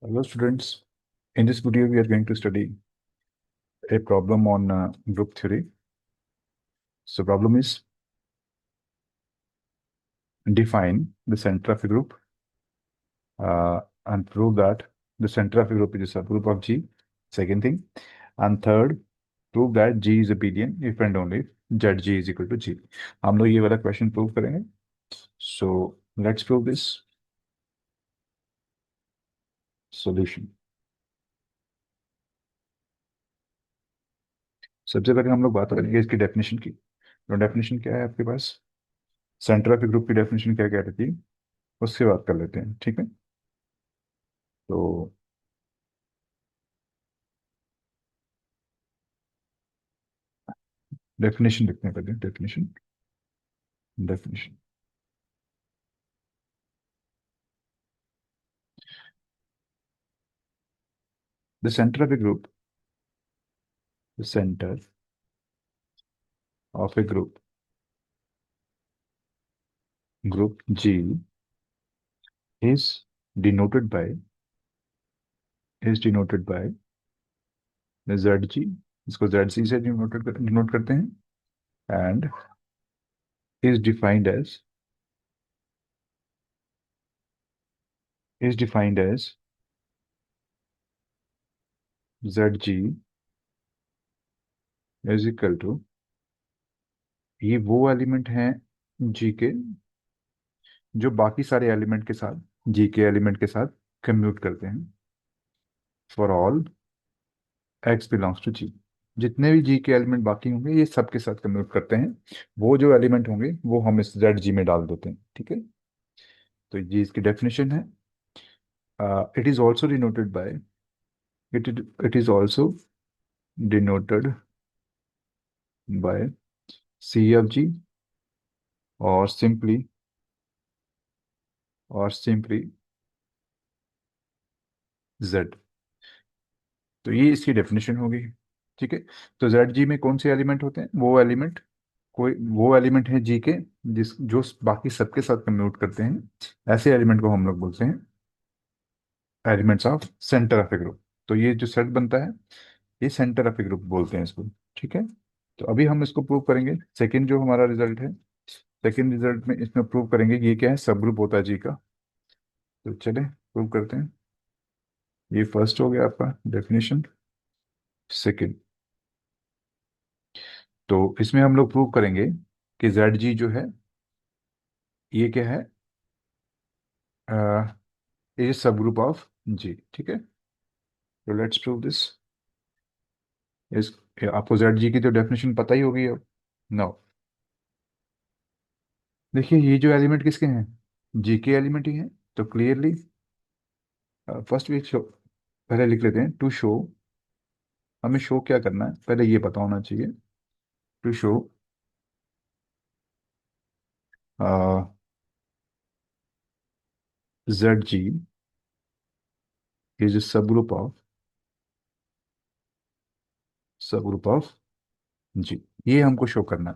Hello students, in this video we are going to study a problem on group theory. So problem is define the center of a group and prove that the center of a group is a subgroup of G. Second thing, and third, prove that G is abelian if and only if ZG is equal to G. हम लोग ये वाला question prove करेंगे. So let's prove this. Solution. सबसे पहले हम लोग बात करेंगे इसकी डेफिनेशन की. तो डेफिनेशन क्या है आपके पास? सेंटर ऑफ ए ग्रुप की डेफिनेशन क्या क्या रहती है उससे बात कर लेते हैं. ठीक है, तो डेफिनेशन लिखने पहले. Definition. Definition. The centre of a group. The centre of a group. Group G is denoted by. Is denoted by Z G. इसको जेड सी से डिनोट करते हैं. And is defined as. Is defined as Z G is equal to. ये वो element हैं जी के जो बाकी सारे एलिमेंट के साथ, जी के एलिमेंट के साथ कम्यूट करते हैं. For all X belongs to G. जितने भी जी के एलिमेंट बाकी होंगे ये सब के साथ कम्यूट करते हैं. वो जो एलिमेंट होंगे वो हम इस जेड जी में डाल देते हैं. ठीक है, तो ये इसकी डेफिनेशन है. It is also denoted by. It is also denoted by C F G और सिंपली जेड. तो ये इसकी डेफिनेशन होगी. ठीक है, तो जेड जी में कौन से एलिमेंट होते हैं? वो एलिमेंट, कोई वो एलिमेंट है जी के जिस जो बाकी सबके साथ कम्यूट करते हैं. ऐसे एलिमेंट को हम लोग बोलते हैं elements of centre of a group. तो ये जो सेट बनता है ये सेंटर ऑफ ए ग्रुप बोलते हैं इसको. ठीक है, तो अभी हम इसको प्रूव करेंगे. सेकंड जो हमारा रिजल्ट है, सेकंड रिजल्ट में इसमें प्रूव करेंगे कि ये क्या है, सब ग्रुप होता है जी का. तो चले प्रूव करते हैं. ये फर्स्ट हो गया आपका डेफिनेशन. सेकंड, तो इसमें हम लोग प्रूव करेंगे कि जेड जी जो है ये क्या है, ये सब ग्रुप ऑफ जी. ठीक है, तो लेट्स प्रूव दिस. इस आपको जेड जी की तो डेफिनेशन पता ही होगी अब. नो, देखिए ये जो एलिमेंट किसके हैं, जी के एलिमेंट ही हैं. तो क्लियरली फर्स्ट वी शो, पहले लिख लेते हैं टू शो. हमें शो क्या करना है पहले ये पता होना चाहिए. To show Z G is subgroup of G. ये हमको शो करना है.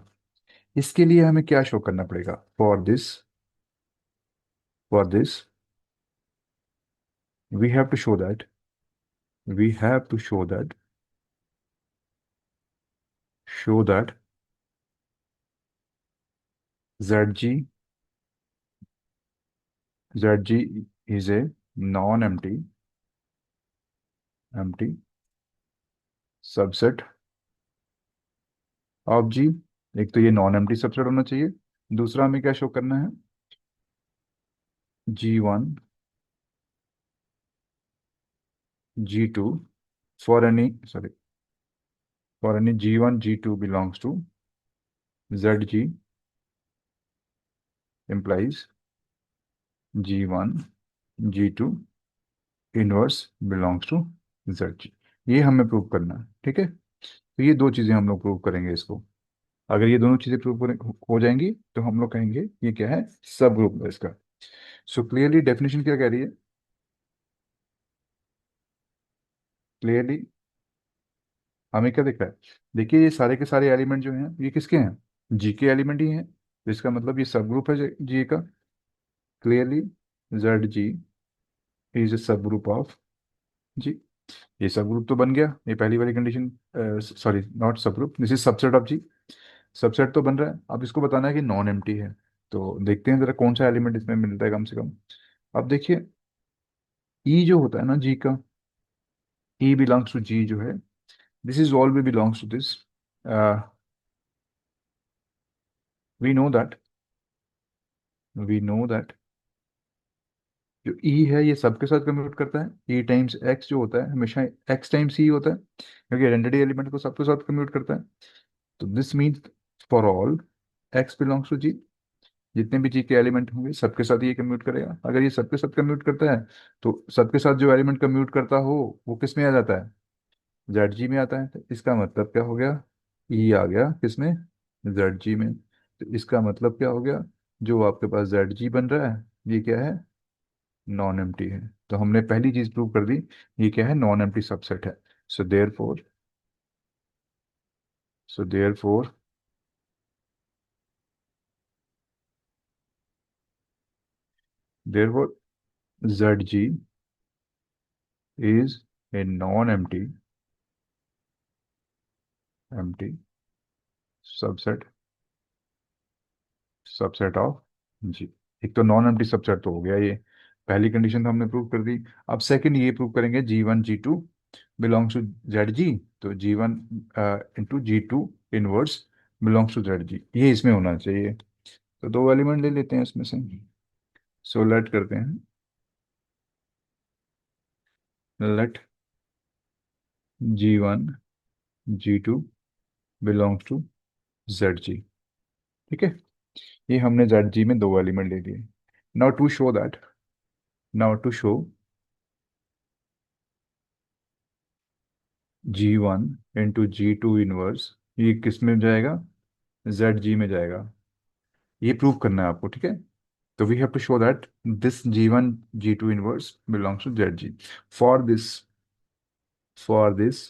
इसके लिए हमें क्या शो करना पड़ेगा? For this we have to show that. We have to show that zg zg is a non-empty subset of G. एक तो ये नॉन एम्प्टी सबसेट होना चाहिए. दूसरा हमें क्या शो करना है? G1 G2 for any, sorry, for any G1 G2 belongs to ZG implies G1 G2 inverse belongs to ZG. ये हमें प्रूव करना है. ठीक है, तो ये दो चीजें हम लोग प्रूव करेंगे इसको. अगर ये दोनों चीजें प्रूव हो जाएंगी तो हम लोग कहेंगे ये क्या है, सब ग्रुप है इसका. सो क्लियरली डेफिनेशन क्या कह रही है? क्लियरली हमें क्या दिख रहा है? देखिए ये सारे के सारे एलिमेंट जो हैं ये किसके हैं? जी के एलिमेंट ही हैं. तो इसका मतलब ये सब ग्रुप है जी का. Clearly Z G is a subgroup of G. ये सब ग्रुप तो बन गया, ये पहली वाली condition. Sorry, not subgroup, this is subset of G. Subset तो बन रहा है, अब इसको बताना है कि नॉन एम्प्टी है। तो देखते हैं जरा कौन सा एलिमेंट इसमें मिलता है कम से कम। अब देखिए, ई जो होता है ना जी का, ई बिलोंग्स टू जी जो है, दिस इज ऑल भी belongs to this. We know that, we know that जो ई है ये सबके साथ कम्यूट करता है। ई टाइम्स एक्स जो होता है हमेशा एक्स टाइम्स ई होता है, क्योंकि आइडेंटिटी एलिमेंट को सबके साथ कम्यूट करता है। तो this means for all X belongs to G, जितने भी जी के एलिमेंट होंगे सबके साथ ये कम्यूट करेगा। अगर ये सबके साथ कम्यूट करता है तो सबके साथ जो एलिमेंट कम्यूट करता हो वो किस में आ जाता है, जेड जी में आता है। तो इसका मतलब क्या हो गया, ई आ गया किसमें, जेड जी में। तो इसका मतलब क्या हो गया, जो आपके पास जेड जी बन रहा है ये क्या है, नॉन एम्प्टी है। तो हमने पहली चीज प्रूव कर दी, ये क्या है, नॉन एम्प्टी सबसेट है। So therefore, so therefore, therefore Z G is a non empty, empty subset, subset of G. एक तो नॉन एम्प्टी सबसेट तो हो गया ये, पहली कंडीशन तो हमने प्रूव कर दी। अब सेकंड ये प्रूव करेंगे, G one G two belongs to Z G. तो G one into G two inverse belongs to Z G, ये इसमें होना चाहिए। तो दो एलिमेंट ले लेते हैं इसमें से, सो लेट करते हैं, let G one G two belongs to Z G. ठीक है, ये हमने जेड जी में दो एलिमेंट ले लिए। Now to show that, now to show G one into G two inverse, ये किस में जाएगा, जेड जी में जाएगा। ये प्रूव करना है आपको, ठीक है। तो we have to show that this G one G two inverse belongs to Z G. For this, for this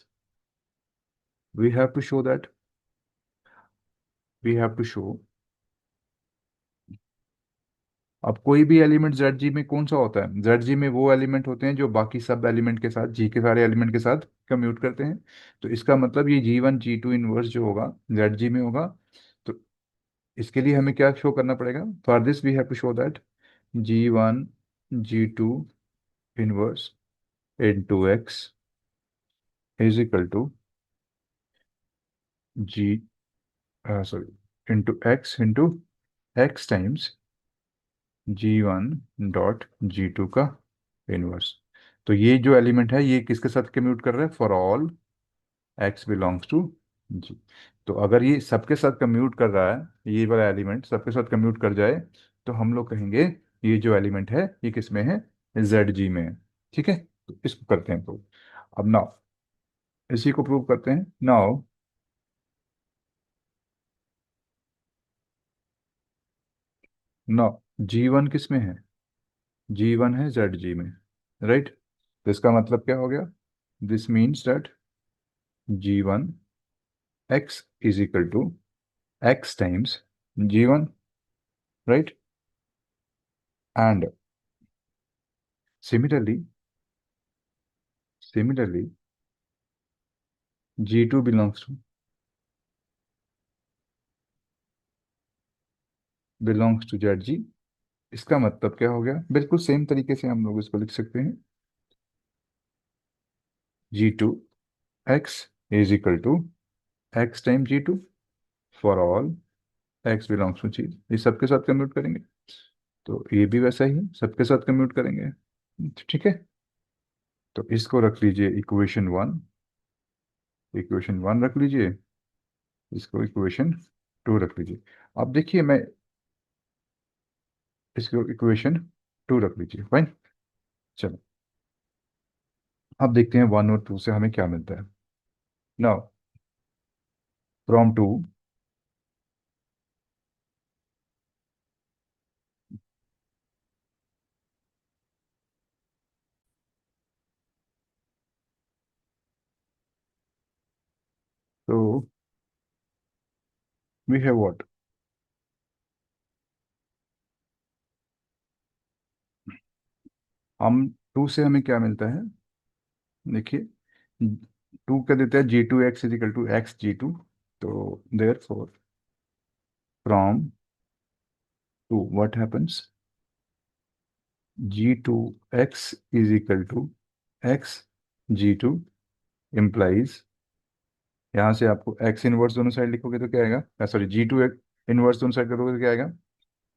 we have to show that, we have to show, अब कोई भी एलिमेंट जेड जी में कौन सा होता है, Z G में वो एलिमेंट होते हैं जो बाकी सब एलिमेंट के साथ, जी के सारे एलिमेंट के साथ कम्यूट करते हैं। तो इसका मतलब ये जी वन जी टू इनवर्स जो होगा जेड जी में होगा। तो इसके लिए हमें क्या शो करना पड़ेगा, for this we have to show that G one G two inverse into X is equal to G, sorry, into X times G one dot G two का इनवर्स। तो ये जो एलिमेंट है ये किसके साथ कम्यूट कर रहा है, for all X belongs to G. तो अगर ये सबके साथ कम्यूट कर रहा है, ये वाला एलिमेंट सबके साथ कम्यूट कर जाए, तो हम लोग कहेंगे ये जो एलिमेंट है ये किस में है, जेड जी में है। ठीक है, तो इसको करते हैं प्रूव। अब नाउ इसी को प्रूव करते हैं नाउ। नाउ जी वन किस में है, जी वन है जेड जी में, राइट। तो इसका मतलब क्या हो गया, this means that G one X is equal to X times G one, right. And similarly, similarly G two belongs to Z G. इसका मतलब क्या हो गया, बिल्कुल सेम तरीके से हम लोग इसको लिख सकते हैं, G two X is equal to X time G two for all X belongs to G. ये सबके साथ कम्यूट करेंगे, तो ये भी वैसा ही सबके साथ कम्यूट करेंगे। ठीक है, तो इसको रख लीजिए इक्वेशन वन, इक्वेशन वन रख लीजिए, इसको इक्वेशन टू रख लीजिए। अब देखिए मैं, इसको इक्वेशन टू रख लीजिए, फाइन। चलो, अब देखते हैं वन और टू से हमें क्या मिलता है। नाउ फ्रॉम टू, तो वी हैव व्हाट, हम टू से हमें क्या मिलता है, देखिए, टू क्या देता है, G2x = x G2। तो therefore from two what happens, G2x = x G2 implies, यहाँ से आपको x इनवर्स दोनों साइड लिखोगे तो क्या आएगा, सॉरी G2 इनवर्स दोनों साइड करोगे तो क्या आएगा,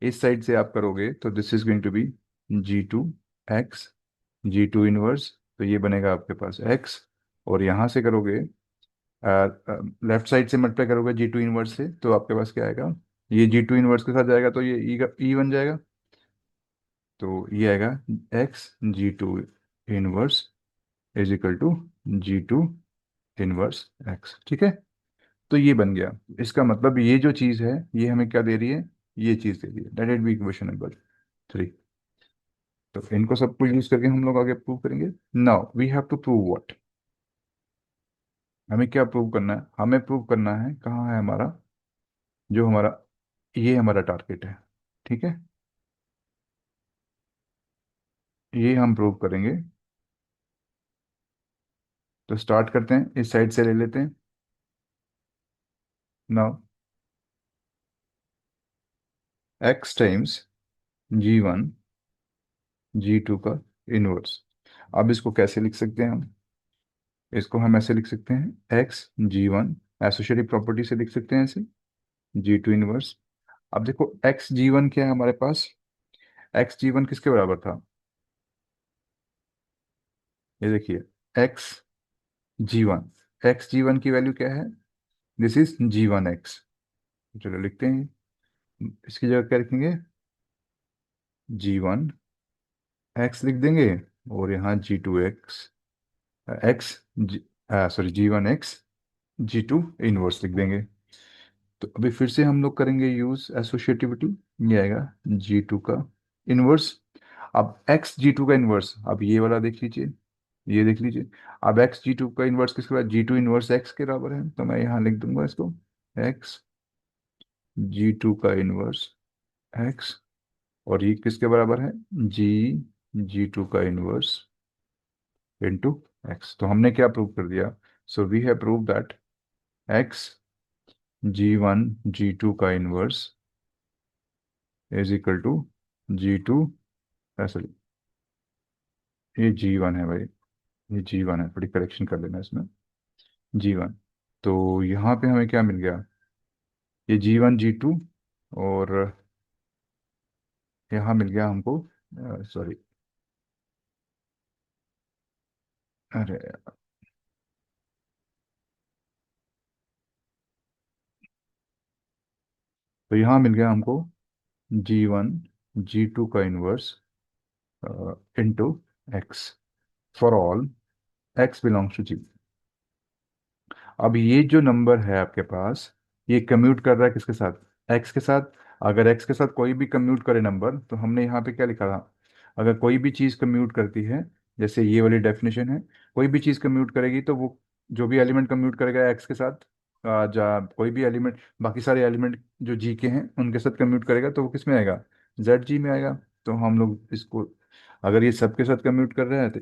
इस साइड से आप करोगे तो this is going to be G2x G2 inverse, तो ये बनेगा आपके पास x। और यहाँ से करोगे, लेफ्ट साइड से मल्टीप्लाई करोगे G2 इनवर्स से, तो आपके पास क्या आएगा, ये G2 इनवर्स के साथ जाएगा तो ये ई बन जाएगा। तो ये आएगा x G2 inverse = G2 inverse x, ठीक है। तो ये बन गया। इसका मतलब ये जो चीज़ है ये हमें क्या दे रही है, ये चीज़ दे रही है, let it be equation number 3। तो इनको सबको यूज करके हम लोग आगे प्रूव करेंगे। Now we have to prove what, हमें क्या प्रूव करना है, हमें प्रूव करना है कहाँ है हमारा, जो हमारा, ये हमारा टारगेट है, ठीक है। ये हम प्रूव करेंगे। तो स्टार्ट करते हैं, इस साइड से ले लेते हैं। Now x times G1 G2 का इनवर्स। अब इसको कैसे लिख सकते हैं हम, इसको हम ऐसे लिख सकते हैं x G1, एसोसिएटिव प्रॉपर्टी से लिख सकते हैं ऐसे, G2 इनवर्स। अब देखो x G1 क्या है हमारे पास, x G1 किसके बराबर था, ये देखिए, x G1 की वैल्यू क्या है, दिस इज G1x। चलो लिखते हैं, इसकी जगह क्या लिखेंगे, G1x लिख देंगे, और यहाँ x sorry G1x G2 inverse लिख देंगे। तो अभी फिर से हम लोग करेंगे यूज एसोसिएटिविटी, ये आएगा G2 का इनवर्स। अब x G2 का इनवर्स, अब ये वाला देख लीजिए, ये देख लीजिए। अब x G2 का इनवर्स किसके बाद, G2 इनवर्स x के बराबर है, तो मैं यहाँ लिख दूंगा इसको, x G2 का इनवर्स x, और ये किसके बराबर है, G2 का इनवर्स इंटू x। तो हमने क्या प्रूव कर दिया, so we have prove that x G1 G2 का इनवर्स = G2, सॉरी ये G1 है भाई, ये G1 है, थोड़ी करेक्शन कर लेना इसमें, G1। तो यहाँ पे हमें क्या मिल गया, ये G1 G2, और यहाँ मिल गया हमको, सॉरी, अरे, तो यहाँ मिल गया हमको G1 G2 का inverse into x for all x∈G। अब ये जो नंबर है आपके पास, ये कम्यूट कर रहा है किसके साथ, x के साथ। अगर x के साथ कोई भी कम्यूट करे नंबर, तो हमने यहाँ पे क्या लिखा था, अगर कोई भी चीज़ कम्यूट करती है, जैसे ये वाली डेफिनेशन है, कोई भी चीज़ कम्यूट करेगी तो वो जो भी एलिमेंट कम्यूट करेगा x के साथ, जा कोई भी एलिमेंट, बाकी सारे एलिमेंट जो g के हैं उनके साथ कम्यूट करेगा तो वो किस में आएगा, ZG में आएगा। तो हम लोग इसको, अगर ये सबके साथ कम्यूट कर रहे हैं तो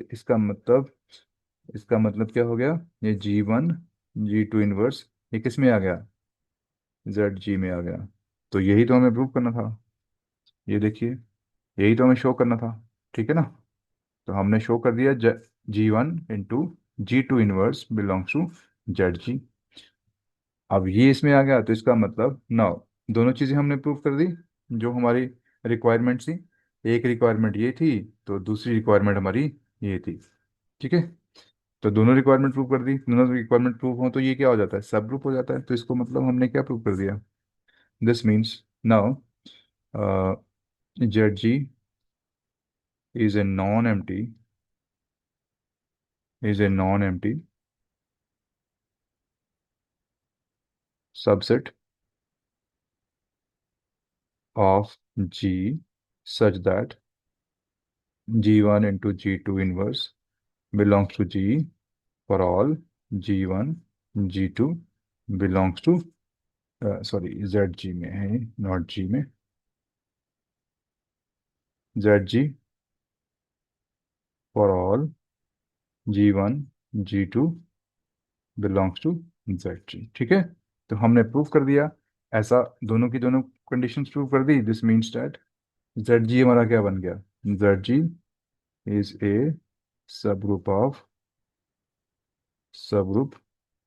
इसका मतलब क्या हो गया, ये G1 G2 इनवर्स ये किस में आ गया, ZG में आ गया। तो यही तो हमें प्रूव करना था, ये देखिए, यही तो हमें शो करना था, ठीक है ना। तो हमने शो कर दिया, G1 × G2 inverse belongs to ZG। अब ये इसमें आ गया, तो इसका मतलब नाउ दोनों चीज़ें हमने प्रूव कर दी, जो हमारी रिक्वायरमेंट थी। एक रिक्वायरमेंट ये थी, तो दूसरी रिक्वायरमेंट हमारी ये थी, ठीक है। तो दोनों रिक्वायरमेंट प्रूव कर दी, दोनों रिक्वायरमेंट प्रूव हो तो ये क्या हो जाता है, सब ग्रुप हो जाता है। तो इसको मतलब हमने क्या प्रूव कर दिया, this means now ZG is a non-empty subset of G such that G1 × G2 inverse belongs to G for all G1 G2 belongs to, sorry ZG में है, नॉट G में, ZG for all G1 G2 belongs to Z3। ठीक है, तो हमने prove कर दिया ऐसा, दोनों की दोनों कंडीशंस प्रूव कर दी। दिस मीन्स दैट ZG हमारा क्या बन गया? ZG is a subgroup of subgroup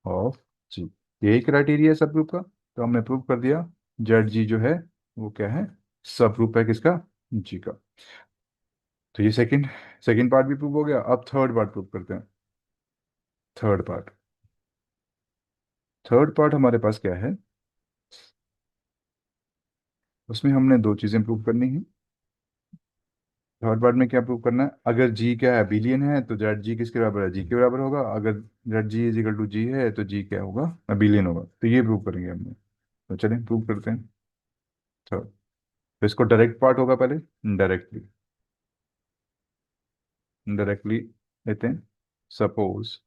of जी। यही क्राइटेरिया है सब ग्रुप का, तो हमने प्रूव कर दिया ZG जो है वो क्या है? सब ग्रुप है किसका? जी का। तो ये सेकंड सेकंड पार्ट भी प्रूव हो गया। अब थर्ड पार्ट प्रूव करते हैं। थर्ड पार्ट थर्ड पार्ट हमारे पास क्या है? उसमें हमने दो चीजें प्रूव करनी है। थर्ड पार्ट में क्या प्रूव करना है? अगर जी क्या है? बिलियन है, तो जेड जी किसके बराबर है? जी के बराबर होगा। अगर Z G is equal to G है तो जी क्या होगा? बिलियन होगा। तो ये प्रूव करेंगे हमने। तो चलें प्रूव करते हैं। तो इसको डायरेक्ट पार्ट होगा पहले। डायरेक्टली डायरेक्टली लेते हैं। Suppose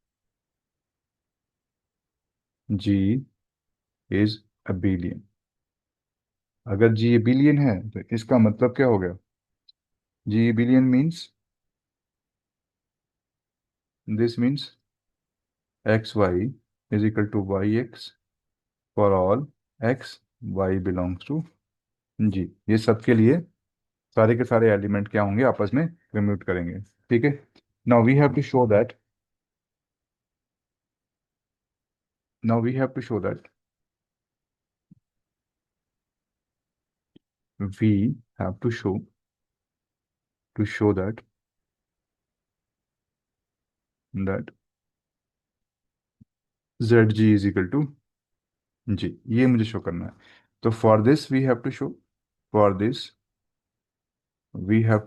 G is abelian. अगर जी ये बिलियन है तो इसका मतलब क्या हो गया? G abelian means, this means X Y is equal to Y X for all X Y belongs to G. ये सबके लिए सारे के सारे एलिमेंट क्या होंगे? आपस में कम्यूट करेंगे। ठीक है, now we have to show that now we have to show that we have to show that Z G is equal to G. ये मुझे शो करना है। तो for this we have to show we have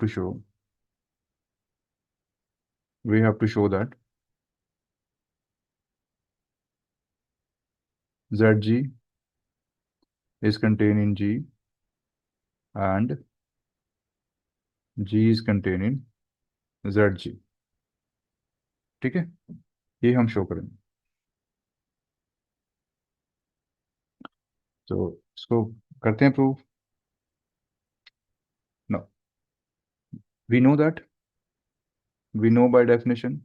to show that Z G is contain in G and G is contain in Z G. ठीक है, ये हम show करेंगे। तो इसको करते हैं prove. No, we know that we know by definition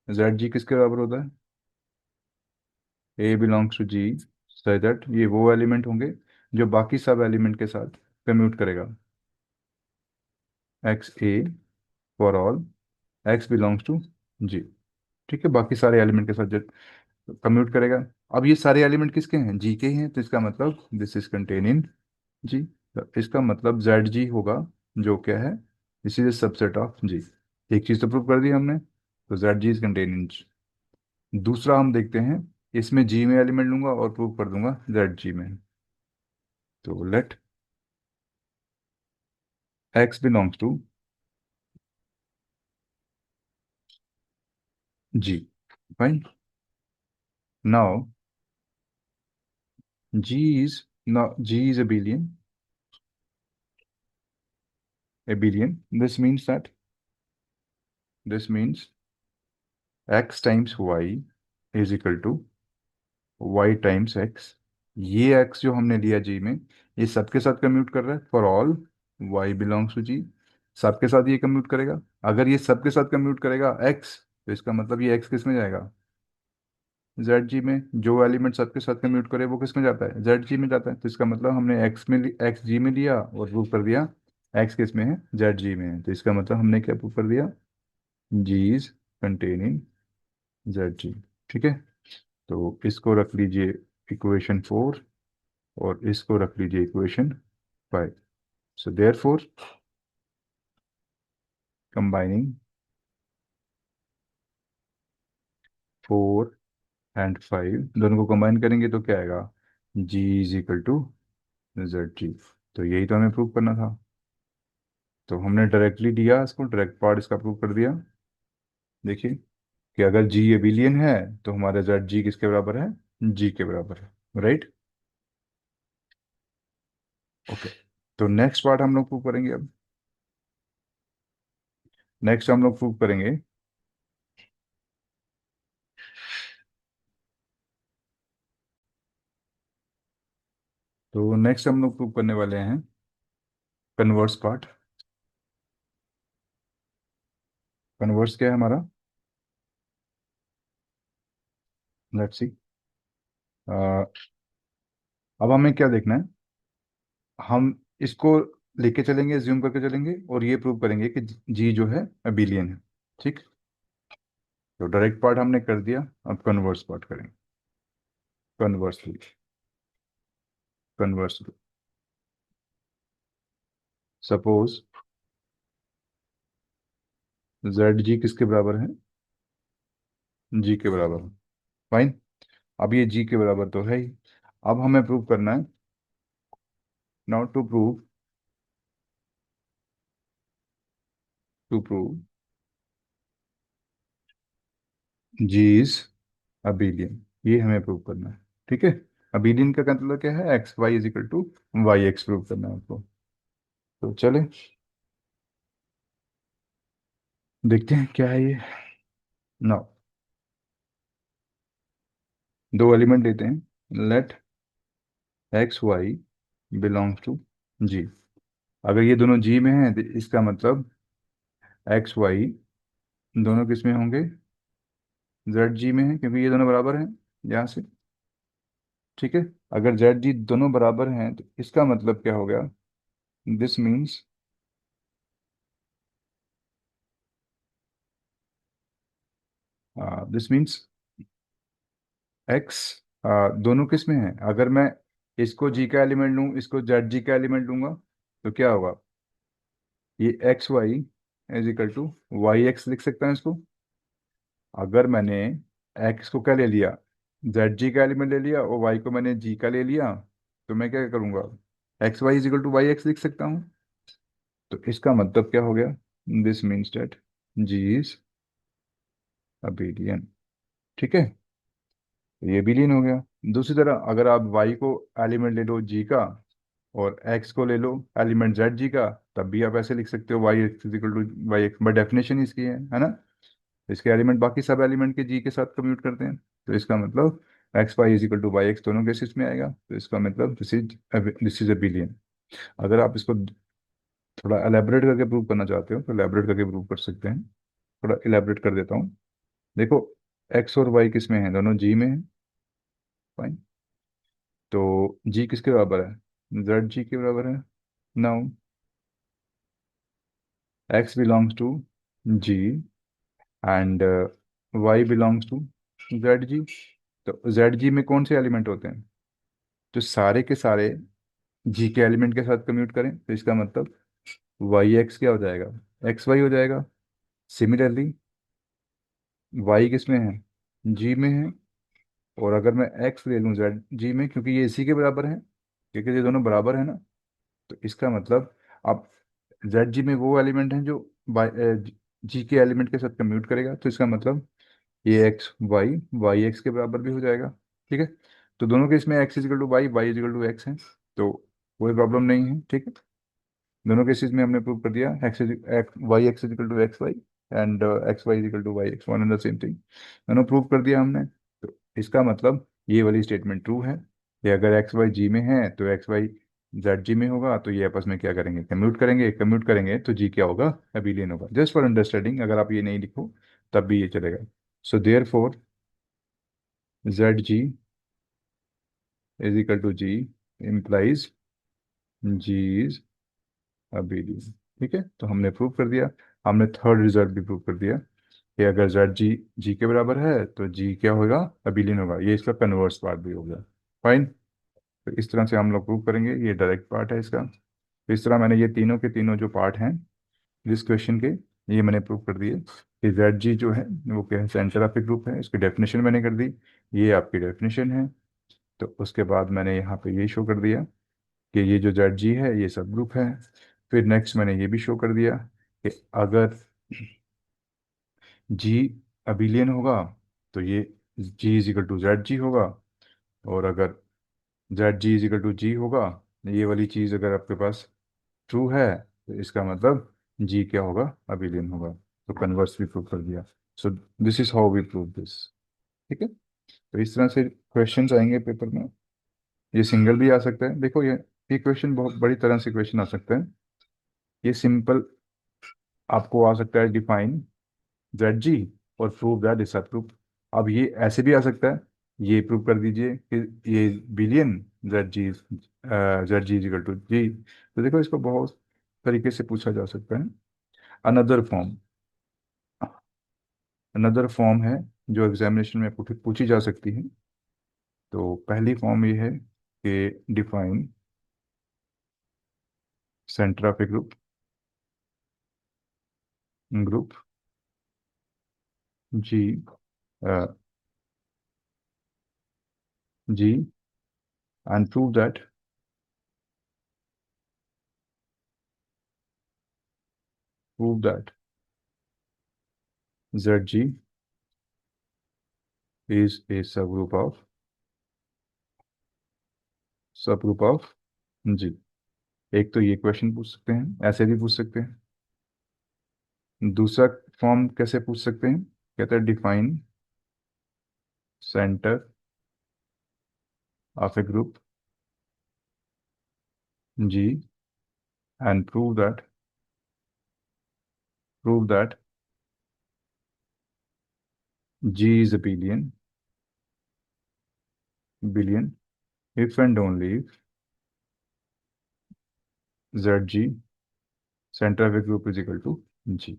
Z G किसके बराबर होता है? A belongs to G, so that ये वो एलिमेंट होंगे जो बाकी सब एलिमेंट के साथ कम्यूट करेगा। X A for all X belongs to G. ठीक है, बाकी सारे एलिमेंट के साथ जो कम्यूट करेगा। अब ये सारे एलिमेंट किसके हैं? जी के हैं, तो इसका मतलब this is contain in G. इसका मतलब जेड जी होगा जो क्या है? This is a subset of G. एक चीज तो प्रूव कर दी हमने, तो Z G is contain in. दूसरा हम देखते हैं, इसमें जी में एलिमेंट लूंगा और प्रूव कर दूंगा जेड जी में। तो let X belongs to G. Fine, now G is now G is a billion. This means x times y is equal to y times x। ये x जो हमने लिया जी में, ये सबके साथ कम्यूट कर रहा है for all y belongs to G. सबके साथ ये कम्यूट करेगा। अगर ये सबके साथ कम्यूट करेगा x, तो इसका मतलब ये x किस में जाएगा? जेड जी में। जो एलिमेंट सबके साथ कम्यूट करे वो किस में जाता है? जेड जी में जाता है। तो इसका मतलब हमने एक्स जी में लिया और प्रूव कर दिया एक्स किस में है? जेड जी में है। तो इसका मतलब हमने क्या प्रूव कर दिया? जी इज कंटेनिंग जेड जी। ठीक है, तो इसको रख लीजिए इक्वेशन 4 और इसको रख लीजिए equation 5। So therefore combining 4 and 5, दोनों को कंबाइन करेंगे तो क्या आएगा? G is equal to Z G. तो यही तो हमें प्रूव करना था। तो हमने डायरेक्टली दिया, इसको डायरेक्ट पार्ट इसका प्रूव कर दिया। देखिए कि अगर जी ये बिलियन है तो हमारा जेड जी किसके बराबर है? जी के बराबर है। Right, okay. तो नेक्स्ट पार्ट हम लोग प्रूव करेंगे अब। नेक्स्ट हम लोग प्रूव करेंगे, तो नेक्स्ट हम लोग प्रूव करने वाले हैं कन्वर्स पार्ट। कन्वर्स क्या है हमारा? Let's see. अब हमें क्या देखना है, हम इसको लेके चलेंगे, ज्यूम करके चलेंगे और ये प्रूव करेंगे कि जी जो है अबिलियन है। ठीक। तो डायरेक्ट पार्ट हमने कर दिया, अब कन्वर्स पार्ट करेंगे। Conversely. Conversely suppose Z G किसके बराबर है, जी के बराबर है। फाइन। अब ये जी के बराबर तो है ही। अब हमें प्रूव करना है, now to prove G is abelian, ये हमें प्रूव करना है। ठीक है। अबिलियन का मतलब क्या है, x Y is equal to Y x prove करना है आपको। तो चले देखते हैं क्या है ये। नाउ दो एलिमेंट लेते हैं, let X Y belongs to G. अगर ये दोनों जी में हैं तो इसका मतलब एक्स वाई दोनों किस में होंगे, जेड जी में है, क्योंकि ये दोनों बराबर हैं यहाँ से। ठीक है। अगर जेड जी दोनों बराबर हैं तो इसका मतलब क्या हो गया, this means, this means x दोनों किस में है। अगर मैं इसको जी का एलिमेंट लूँ, इसको जेड जी का एलिमेंट लूंगा, तो क्या होगा, ये x Y is equal to Y x लिख सकता हूँ इसको। अगर मैंने एक्स को क्या ले लिया, जेड जी का एलिमेंट ले लिया, और वाई को मैंने जी का ले लिया, तो मैं क्या करूँगा, x Y is equal to Y x लिख सकता हूँ। तो इसका मतलब क्या हो गया, this means that G is abelian. ठीक है। ये बिलियन हो गया। दूसरी तरह अगर आप y को एलिमेंट ले लो g का, और x को ले लो एलिमेंट जेड जी का, तब भी आप ऐसे लिख सकते हो y is equal to Y x, but definition इसकी है ना। इसके एलिमेंट बाकी सब एलिमेंट के g के साथ कम्यूट करते हैं, तो इसका मतलब x Y is equal to Y x दोनों केसेस में आएगा। तो इसका मतलब दिस इज अ बिलियन। अगर आप इसको थोड़ा एलेबरेट करके प्रूव करना चाहते हो तो एलेबरेट करके प्रूव कर सकते हैं। थोड़ा एलेबरेट कर देता हूँ। देखो, एक्स और वाई किस में है, दोनों जी में है। फाइन। तो जी किसके बराबर है, जेड जी के बराबर है। Now X belongs to G and Y belongs to Z G. तो जेड जी में कौन से एलिमेंट होते हैं, तो सारे के सारे जी के एलिमेंट के साथ कम्यूट करें, तो इसका मतलब वाई एक्स क्या हो जाएगा, एक्स वाई हो जाएगा। सिमिलरली वाई किस में है, जी में है। और अगर मैं एक्स ले लूँ जेड जी में, क्योंकि ये इसी के बराबर है, क्योंकि ये दोनों बराबर है ना, तो इसका मतलब अब जेड जी में वो एलिमेंट हैं जो जी के एलिमेंट के साथ कम्यूट करेगा, तो इसका मतलब ये एक्स वाई वाई एक्स के बराबर भी हो जाएगा। ठीक है। तो दोनों के इसमें x is equal to y is equal to x है, तो कोई प्रॉब्लम नहीं है। ठीक है। दोनों केसेस में हमने प्रूव कर दिया, y x is equal to x y and x y is equal to Y x, one and the same thing, दोनों प्रूव कर दिया हमने। तो इसका मतलब ये वाली स्टेटमेंट ट्रू है कि अगर एक्स वाई जी में है तो एक्स वाई जेड जी में होगा, तो ये आपस में क्या करेंगे, कम्यूट करेंगे तो जी क्या होगा, अबिलियन होगा। जस्ट फॉर अंडरस्टैंडिंग, अगर आप ये नहीं लिखो तब भी ये चलेगा। So therefore Z G is equal to G implies G is abelian. ठीक है। तो हमने प्रूव कर दिया। हमने थर्ड रिजल्ट भी प्रूव कर दिया कि अगर जेड जी जी के बराबर है तो जी क्या होगा, अबिलियन होगा। ये इसका कन्वर्स पार्ट भी हो गया। फाइन। तो इस तरह से हम लोग प्रूव करेंगे, ये डायरेक्ट पार्ट है इसका। तो इस तरह मैंने ये तीनों के तीनों जो पार्ट हैं जिस क्वेश्चन के, ये मैंने प्रूव कर दिए कि जेड जी जो है वो क्या है, सेंटर ऑफ ए ग्रुप है। इसकी डेफिनेशन मैंने कर दी, ये आपकी डेफिनेशन है। तो उसके बाद मैंने यहाँ पे ये शो कर दिया कि ये जो जेड जी है ये सब ग्रुप है। फिर नेक्स्ट मैंने ये भी शो कर दिया कि अगर जी अबिलियन होगा तो ये G is equal to Z G होगा। और अगर Z G is equal to G होगा, ये वाली चीज़ अगर आपके पास ट्रू है, तो इसका मतलब जी क्या होगा, अबिलियन होगा। तो कन्वर्स भी प्रूव कर दिया। So this is how we prove this. ठीक है। तो इस तरह से क्वेश्चंस आएंगे पेपर में। ये सिंगल भी आ सकता है, देखो ये क्वेश्चन बहुत बड़ी तरह से क्वेश्चन आ सकता है। ये सिंपल आपको आ सकता है, डिफाइन जेड जी और प्रूव दैट इज प्रूफ। अब ये ऐसे भी आ सकता है ये प्रूव कर दीजिए कि ये abelian Z G, Z G is equal to G. तो देखो, इसको बहुत तरीके से पूछा जा सकता है। अनदर फॉर्म, अनदर फॉर्म है जो एग्जामिनेशन में पूछी जा सकती है। तो पहली फॉर्म ये है कि define centre of a group, group G, G, and prove that Z G is a subgroup of, subgroup of G. एक तो ये क्वेश्चन पूछ सकते हैं, ऐसे भी पूछ सकते हैं। दूसरा फॉर्म कैसे पूछ सकते हैं, कहते हैं define centre of a group G, and prove that G is a billion if and only if Z G centre of a group is equal to G.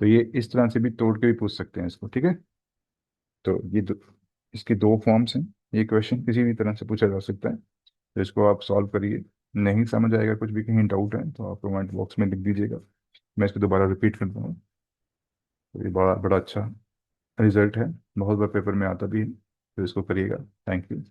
तो ये इस तरह से भी तोड़ के भी पूछ सकते हैं इसको, ठीक है। तो इसके दो फॉर्म्स हैं। ये क्वेश्चन किसी भी तरह से पूछा जा सकता है, तो इसको आप सॉल्व करिए। नहीं समझ आएगा, कुछ भी कहीं डाउट है तो आप कमेंट बॉक्स में लिख दीजिएगा, मैं इसको दोबारा रिपीट कर दूँगा। तो ये बड़ा बड़ा अच्छा रिजल्ट है, बहुत बार पेपर में आता भी है, तो इसको करिएगा। Thank you.